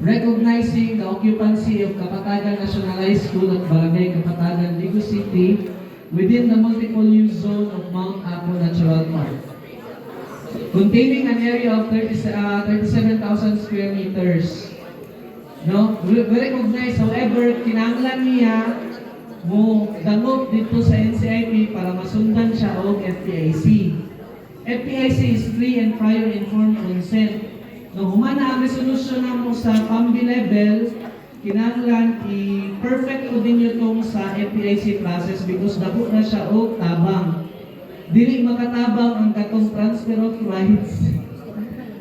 recognizing the occupancy of Kapatagan National High School at Barangay Kapatagan, Ligo City within the multiple use zone of Mount Apo Natural Park, containing an area of 37,000 square meters. No, we recognize, however, kinahanglan niya mo dangot dito sa NCIP para masundan siya og FPIC. FPIC is free and prior informed consent. No, humana ang resolution namo sa PAMBI level, kinahanglan i-perfect ko din itong sa FPIC process because dako na siya og tabang. Dili makatabang ang katong transfer of rights.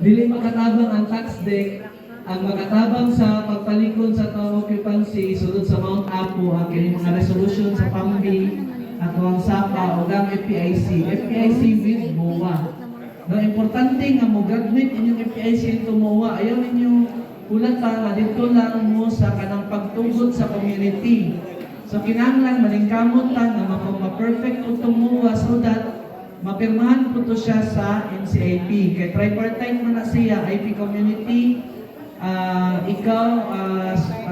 Dili makatabang ang tax deck. Ang makatabang sa pagpalikon sa town occupancy sulod sa Mount Apo ang kini mga resolution sa PAMBI at ang SAPA o ang FPIC. FPIC with MOA. No, importante nga mo graduate inyong FPIC into MOA. Ayaw ninyo ulata nga dito lang mo sa kanang pagtugod sa community. So kinahanglan malingkamot ta nga mapa-perfect ko itong MOA so that mapirmahan po to siya sa NCIP. Kay tripartite man na siya, IP community, ikaw,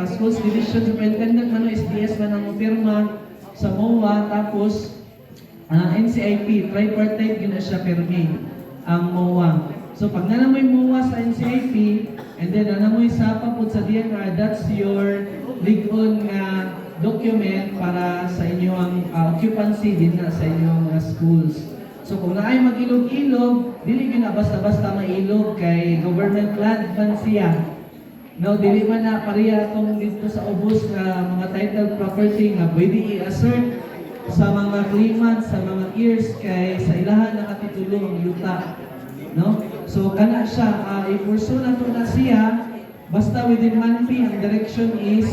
schools division superintendent man o SDS man ang pirma sa MOA, tapos NCIP, tripartite yun na siya pirmi ang MOA. So pag nalamoy MOA sa NCIP, and then nalamoy sa papud sa DNR, that's your legal document para sa inyong occupancy din na sa inyong schools. So kung naay mag-ilog-ilog, dili na basta-basta mailog kay government land man siya. No, dili man na pareha tong dito sa ubos nga mga title property nga pwede i-assert sa mga claimants, sa mga heirs kay sa ilahan nakatitulo ang yuta. No? So kana siya, i-pursue na to na siya basta within monthly ang direction is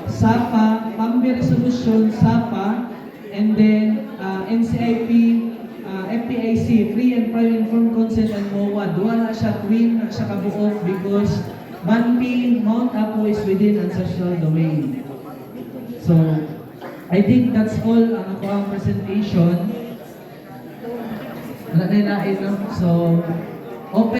SAPA, PAMBI resolution, SAPA, and then NCIP, FPIC, free and prior informed consent and MOA. Duwa na siya twin na siya kabuok because Manpi, Mount Apo is within ancestral domain. So, I think that's all ang ako ang presentation. Wala na. So, open